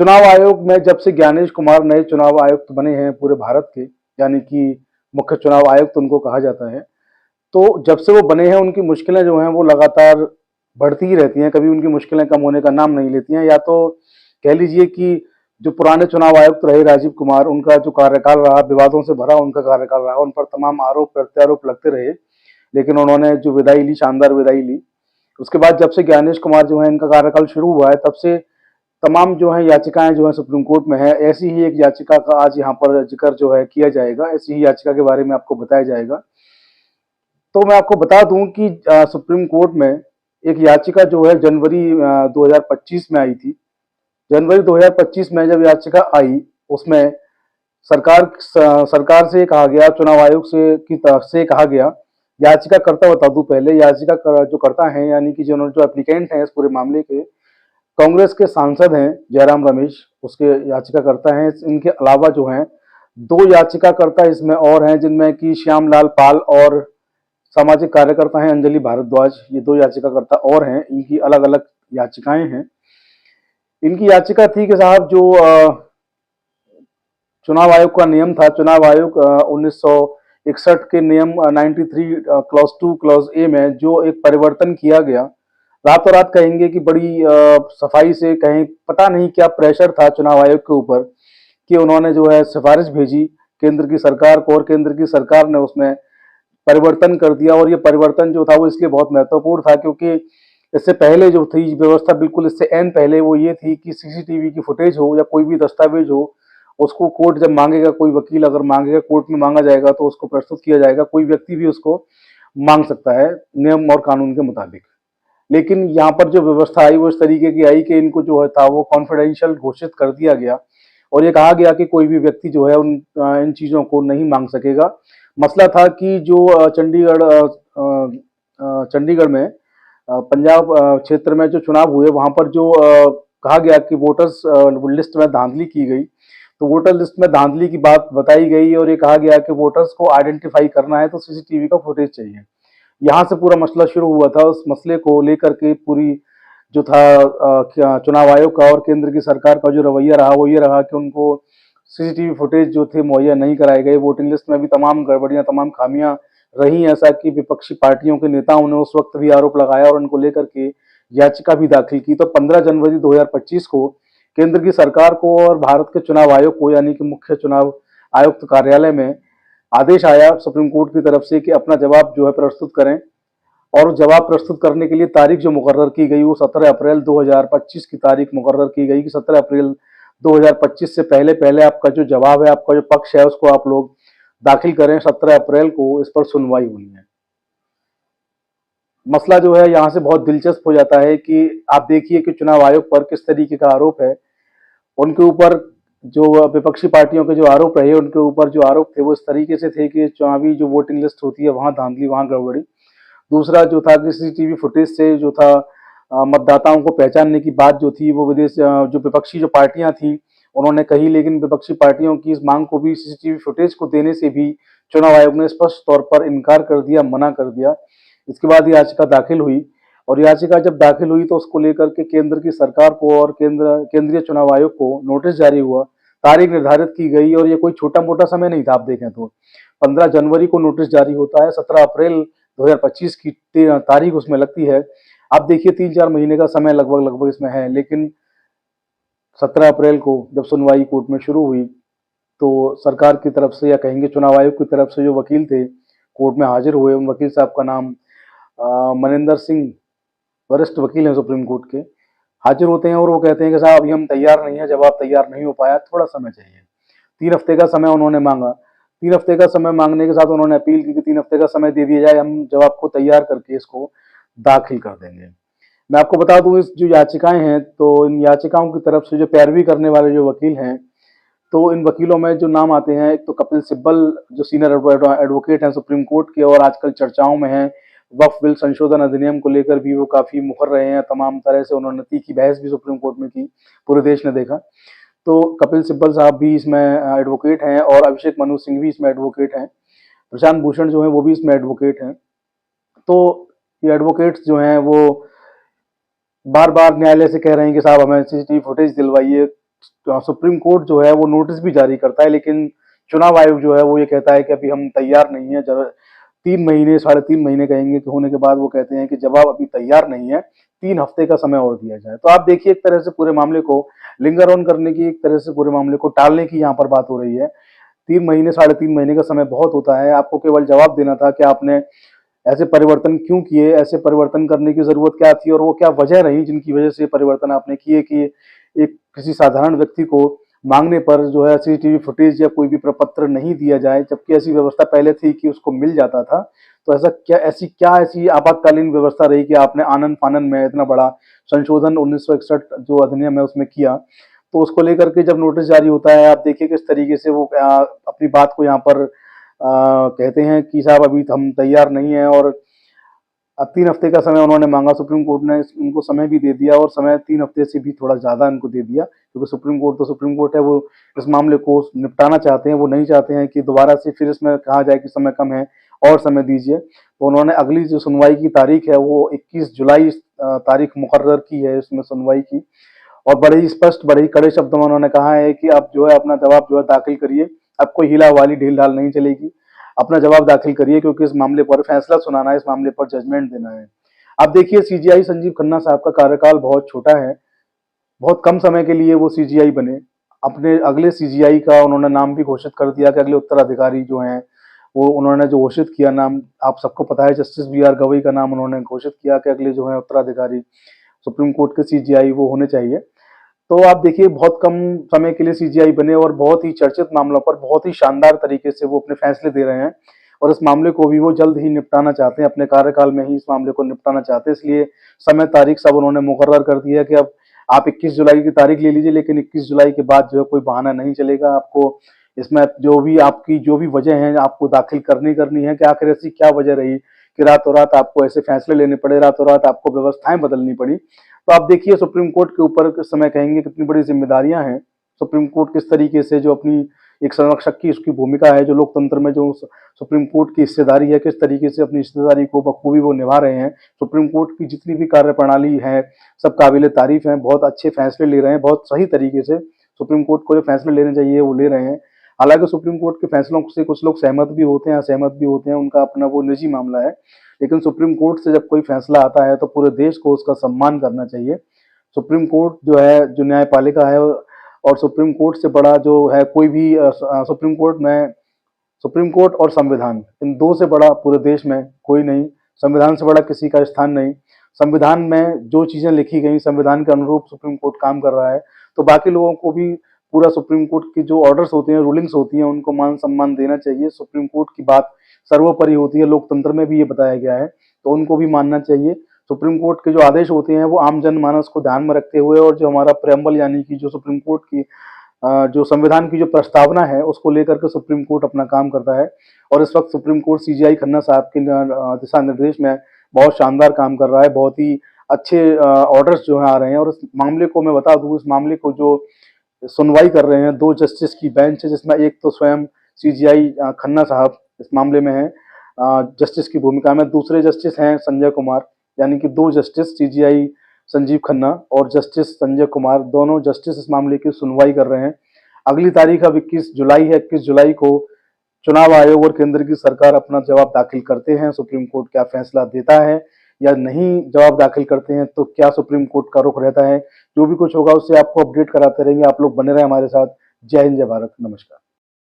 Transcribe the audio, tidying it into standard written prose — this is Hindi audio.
चुनाव आयोग में जब से ज्ञानेश कुमार नए चुनाव आयुक्त बने हैं पूरे भारत के, यानी कि मुख्य चुनाव आयुक्त उनको कहा जाता है, तो जब से वो बने हैं उनकी मुश्किलें जो हैं वो लगातार बढ़ती ही रहती हैं, कभी उनकी मुश्किलें कम होने का नाम नहीं लेती हैं। या तो कह लीजिए कि जो पुराने चुनाव आयुक्त रहे राजीव कुमार, उनका जो कार्यकाल रहा, विवादों से भरा उनका कार्यकाल रहा, उन पर तमाम आरोप प्रत्यारोप लगते रहे, लेकिन उन्होंने जो विदाई ली, शानदार विदाई ली। उसके बाद जब से ज्ञानेश कुमार जो है इनका कार्यकाल शुरू हुआ है, तब से तमाम जो है याचिकाएं जो है सुप्रीम कोर्ट में है। ऐसी ही एक याचिका का आज यहाँ पर जिक्र जो है किया जाएगा, ऐसी ही याचिका के बारे में आपको बताया जाएगा। तो मैं आपको बता दूं कि सुप्रीम कोर्ट में एक याचिका जो है जनवरी 2025 में आई थी। जनवरी 2025 में जब याचिका आई, उसमें सरकार से कहा गया, चुनाव आयोग की तरफ से कहा गया, याचिकाकर्ता बता दूं पहले, जो करता है यानी कि जो एप्लीकेंट हैं इस पूरे मामले के, कांग्रेस के सांसद हैं जयराम रमेश, उसके याचिकाकर्ता हैं। इनके अलावा जो हैं दो याचिकाकर्ता इसमें और हैं, जिनमें कि श्यामलाल पाल और सामाजिक कार्यकर्ता हैं अंजलि भारद्वाज। ये दो याचिकाकर्ता और हैं, इनकी अलग अलग याचिकाएं हैं। इनकी याचिका थी कि साहब जो चुनाव आयोग का नियम था, चुनाव आयोग 1961 के नियम 93 क्लॉज 2 क्लॉज ए में जो एक परिवर्तन किया गया, रातों रात कहेंगे कि बड़ी सफाई से कहें, पता नहीं क्या प्रेशर था चुनाव आयोग के ऊपर कि उन्होंने जो है सिफारिश भेजी केंद्र की सरकार को, और केंद्र की सरकार ने उसमें परिवर्तन कर दिया। और ये परिवर्तन जो था वो इसलिए बहुत महत्वपूर्ण था क्योंकि इससे पहले जो थी व्यवस्था, बिल्कुल इससे एन पहले, वो ये थी कि सीसीटीवी की फुटेज हो या कोई भी दस्तावेज हो, उसको कोर्ट जब मांगेगा, कोई वकील अगर मांगेगा, कोर्ट में मांगा जाएगा तो उसको प्रस्तुत किया जाएगा, कोई व्यक्ति भी उसको मांग सकता है नियम और कानून के मुताबिक। लेकिन यहाँ पर जो व्यवस्था आई वो इस तरीके की आई कि इनको जो है था वो कॉन्फिडेंशियल घोषित कर दिया गया, और ये कहा गया कि कोई भी व्यक्ति जो है इन चीज़ों को नहीं मांग सकेगा। मसला था कि जो चंडीगढ़ में पंजाब क्षेत्र में जो चुनाव हुए, वहां पर जो कहा गया कि वोटर्स लिस्ट में धांधली की गई, तो वोटर लिस्ट में धांधली की बात बताई गई और ये कहा गया कि वोटर्स को आइडेंटिफाई करना है तो सीसीटीवी का फुटेज चाहिए। यहाँ से पूरा मसला शुरू हुआ था। उस मसले को लेकर के पूरी जो था चुनाव आयोग का और केंद्र की सरकार का जो रवैया रहा वो ये रहा कि उनको सीसीटीवी फुटेज जो थे मुहैया नहीं कराए गए। वोटिंग लिस्ट में भी तमाम गड़बड़ियां, तमाम खामियां रही, ऐसा कि विपक्षी पार्टियों के नेताओं ने उस वक्त भी आरोप लगाया और उनको लेकर के याचिका भी दाखिल की। तो 15 जनवरी 2025 को केंद्र की सरकार को और भारत के चुनाव आयोग को, यानी कि मुख्य चुनाव आयुक्त कार्यालय में आदेश आया सुप्रीम कोर्ट की तरफ से कि अपना जवाब जो है प्रस्तुत करें। और जवाब प्रस्तुत करने के लिए तारीख जो मुकर्रर की गई वो 17 अप्रैल 2025 की तारीख मुकर्रर की गई कि 17 अप्रैल 2025 से पहले पहले आपका जो जवाब है, आपका जो पक्ष है, उसको आप लोग दाखिल करें। 17 अप्रैल को इस पर सुनवाई होनी है। मसला जो है यहाँ से बहुत दिलचस्प हो जाता है कि आप देखिए कि चुनाव आयोग पर किस तरीके का आरोप है। उनके ऊपर जो विपक्षी पार्टियों के जो आरोप रहे, उनके ऊपर जो आरोप थे वो इस तरीके से थे कि चुनावी जो वोटिंग लिस्ट होती है वहां धांधली, वहां गड़बड़ी। दूसरा जो था कि सीसीटीवी फुटेज से जो था मतदाताओं को पहचानने की बात जो थी वो जो विपक्षी जो पार्टियां थी उन्होंने कही, लेकिन विपक्षी पार्टियों की इस मांग को भी सीसीटीवी फुटेज को देने से भी चुनाव आयोग ने स्पष्ट तौर पर इनकार कर दिया, मना कर दिया। इसके बाद याचिका दाखिल हुई, और याचिका जब दाखिल हुई तो उसको लेकर के केंद्र की सरकार को और केंद्रीय चुनाव आयोग को नोटिस जारी हुआ, तारीख निर्धारित की गई। और ये कोई छोटा मोटा समय नहीं था। आप देखें तो 15 जनवरी को नोटिस जारी होता है, 17 अप्रैल 2025 की तारीख उसमें लगती है। आप देखिए 3-4 महीने का समय लगभग लगभग इसमें है। लेकिन 17 अप्रैल को जब सुनवाई कोर्ट में शुरू हुई तो सरकार की तरफ से, या कहेंगे चुनाव आयोग की तरफ से, जो वकील थे कोर्ट में हाजिर हुए, उन वकील साहब का नाम मनिंदर सिंह, वरिष्ठ वकील हैं सुप्रीम कोर्ट के, हाजिर होते हैं और वो कहते हैं कि साहब अभी हम तैयार नहीं है, जवाब तैयार नहीं हो पाया, थोड़ा समय चाहिए। 3 हफ्ते का समय उन्होंने मांगा। 3 हफ्ते का समय मांगने के साथ उन्होंने अपील की कि 3 हफ्ते का समय दे दिया जाए, हम जवाब को तैयार करके इसको दाखिल कर देंगे। मैं आपको बता दूं, इस जो याचिकाएं हैं, तो इन याचिकाओं की तरफ से जो पैरवी करने वाले जो वकील हैं, तो इन वकीलों में जो नाम आते हैं, एक तो कपिल सिब्बल जो सीनियर एडवोकेट हैं सुप्रीम कोर्ट के और आजकल चर्चाओं में हैं। वक्फ बिल संशोधन अधिनियम को लेकर भी वो काफी मुखर रहे हैं, तमाम तरह से उन्होंने तीखी बहस भी सुप्रीम कोर्ट में की, पूरे देश ने देखा। तो कपिल सिब्बल साहब भी इसमें एडवोकेट हैं और अभिषेक मनु सिंह भी इसमें एडवोकेट हैं। प्रशांत भूषण जो है वो भी इसमें एडवोकेट हैं। तो ये एडवोकेट्स जो हैं वो बार बार न्यायालय से कह रहे हैं कि साहब हमें सीसीटीवी फुटेज दिलवाइए, सुप्रीम कोर्ट जो है वो नोटिस भी जारी करता है, लेकिन चुनाव आयोग जो है वो ये कहता है कि अभी हम तैयार नहीं है। 3 महीने, 3.5 महीने कहेंगे कि होने के बाद वो कहते हैं कि जवाब अभी तैयार नहीं है, 3 हफ्ते का समय और दिया जाए। तो आप देखिए, एक तरह से पूरे मामले को लिंगर ऑन करने की, एक तरह से पूरे मामले को टालने की यहाँ पर बात हो रही है। 3 महीने, 3.5 महीने का समय बहुत होता है। आपको केवल जवाब देना था कि आपने ऐसे परिवर्तन क्यों किए, ऐसे परिवर्तन करने की जरूरत क्या थी और वो क्या वजह रही जिनकी वजह से परिवर्तन आपने किए, कि एक किसी साधारण व्यक्ति को मांगने पर जो है सीसीटीवी फुटेज या कोई भी प्रपत्र नहीं दिया जाए, जबकि ऐसी व्यवस्था पहले थी कि उसको मिल जाता था। तो ऐसी आपातकालीन व्यवस्था रही कि आपने आनन फानन में इतना बड़ा संशोधन 1961 जो अधिनियम है उसमें किया। तो उसको लेकर के जब नोटिस जारी होता है, आप देखिए किस तरीके से वो अपनी बात को यहाँ पर कहते हैं कि साहब अभी हम तैयार नहीं है। और अब 3 हफ्ते का समय उन्होंने मांगा, सुप्रीम कोर्ट ने उनको समय भी दे दिया, और समय 3 हफ्ते से भी थोड़ा ज्यादा इनको दे दिया, क्योंकि सुप्रीम कोर्ट तो सुप्रीम कोर्ट है, वो इस मामले को निपटाना चाहते हैं। वो नहीं चाहते हैं कि दोबारा से फिर इसमें कहा जाए कि समय कम है और समय दीजिए। तो उन्होंने अगली जो सुनवाई की तारीख है वो 21 जुलाई तारीख मुकर्रर की है इसमें सुनवाई की। और बड़े ही स्पष्ट, बड़े ही कड़े शब्दों में उन्होंने कहा है कि आप जो है अपना जवाब जो है दाखिल करिए, अब कोई हिला वाली ढील ढाल नहीं चलेगी, अपना जवाब दाखिल करिए, क्योंकि इस मामले पर फैसला सुनाना है, इस मामले पर जजमेंट देना है। आप देखिए, सीजीआई संजीव खन्ना साहब का कार्यकाल बहुत छोटा है, बहुत कम समय के लिए वो सीजीआई बने। अपने अगले सीजीआई का उन्होंने नाम भी घोषित कर दिया कि अगले उत्तराधिकारी जो हैं वो उन्होंने जो घोषित किया नाम, आप सबको पता है, जस्टिस बी आर गवई का नाम उन्होंने घोषित किया कि अगले जो है उत्तराधिकारी सुप्रीम कोर्ट के सीजीआई वो होने चाहिए। तो आप देखिए, बहुत कम समय के लिए सीजीआई बने और बहुत ही चर्चित मामलों पर बहुत ही शानदार तरीके से वो अपने फैसले दे रहे हैं। और इस मामले को भी वो जल्द ही निपटाना चाहते हैं, अपने कार्यकाल में ही इस मामले को निपटाना चाहते हैं। इसलिए समय तारीख सब उन्होंने मुकर्रर कर दिया कि अब आप 21 जुलाई की तारीख ले लीजिए, लेकिन 21 जुलाई के बाद जो है कोई बहाना नहीं चलेगा। आपको इसमें जो भी वजह है आपको दाखिल करनी है कि आखिर ऐसी क्या वजह रही कि रातों रात आपको ऐसे फैसले लेने पड़े, रातों रात आपको व्यवस्थाएं बदलनी पड़ी। तो आप देखिए, सुप्रीम कोर्ट के ऊपर इस समय कहेंगे कितनी बड़ी जिम्मेदारियां हैं। सुप्रीम कोर्ट किस तरीके से जो अपनी एक संरक्षक की उसकी भूमिका है, जो लोकतंत्र में जो सुप्रीम कोर्ट की हिस्सेदारी है, किस तरीके से अपनी हिस्सेदारी को बखूबी वो निभा रहे हैं। सुप्रीम कोर्ट की जितनी भी कार्यप्रणाली है सब काबिल तारीफ है, बहुत अच्छे फैसले ले रहे हैं, बहुत सही तरीके से सुप्रीम कोर्ट को जो फैसले लेने चाहिए वो ले रहे हैं। हालांकि सुप्रीम कोर्ट के फैसलों से कुछ लोग सहमत भी होते हैं, असहमत भी होते हैं, उनका अपना वो निजी मामला है। लेकिन सुप्रीम कोर्ट से जब कोई फैसला आता है तो पूरे देश को उसका सम्मान करना चाहिए। सुप्रीम कोर्ट जो है, जो न्यायपालिका है, और सुप्रीम कोर्ट से बड़ा जो है कोई भी सुप्रीम कोर्ट और संविधान, इन दो से बड़ा पूरे देश में कोई नहीं। संविधान से बड़ा किसी का स्थान नहीं। संविधान में जो चीजें लिखी गई, संविधान के अनुरूप सुप्रीम कोर्ट काम कर रहा है, तो बाकी लोगों को भी पूरा सुप्रीम कोर्ट की जो ऑर्डर्स होती हैं, रूलिंग्स होती हैं, उनको मान सम्मान देना चाहिए। सुप्रीम कोर्ट की बात सर्वोपरि होती है, लोकतंत्र में भी ये बताया गया है, तो उनको भी मानना चाहिए। सुप्रीम कोर्ट के जो आदेश होते हैं वो आम जनमानस को ध्यान में रखते हुए, और जो हमारा प्रेम्बल यानी कि जो सुप्रीम कोर्ट की जो संविधान की जो प्रस्तावना है उसको लेकर के सुप्रीम कोर्ट अपना काम करता है। और इस वक्त सुप्रीम कोर्ट सीजीआई खन्ना साहब के दिशा निर्देश में बहुत शानदार काम कर रहा है, बहुत ही अच्छे ऑर्डर्स जो है आ रहे हैं। और इस मामले को मैं बता दूं, इस मामले को जो सुनवाई कर रहे हैं 2 जस्टिस की बेंच है, जिसमें एक तो स्वयं सीजीआई खन्ना साहब इस मामले में है जस्टिस की भूमिका में, दूसरे जस्टिस हैं संजय कुमार, यानी कि 2 जस्टिस सीजीआई संजीव खन्ना और जस्टिस संजय कुमार, दोनों जस्टिस इस मामले की सुनवाई कर रहे हैं। अगली तारीख अब 21 जुलाई है। 21 जुलाई को चुनाव आयोग और केंद्र की सरकार अपना जवाब दाखिल करते हैं। सुप्रीम कोर्ट क्या फैसला देता है या नहीं जवाब दाखिल करते हैं, तो क्या सुप्रीम कोर्ट का रुख रहता है, जो भी कुछ होगा उससे आपको अपडेट कराते रहेंगे। आप लोग बने रहे हमारे साथ। जय हिंद, जय भारत, नमस्कार।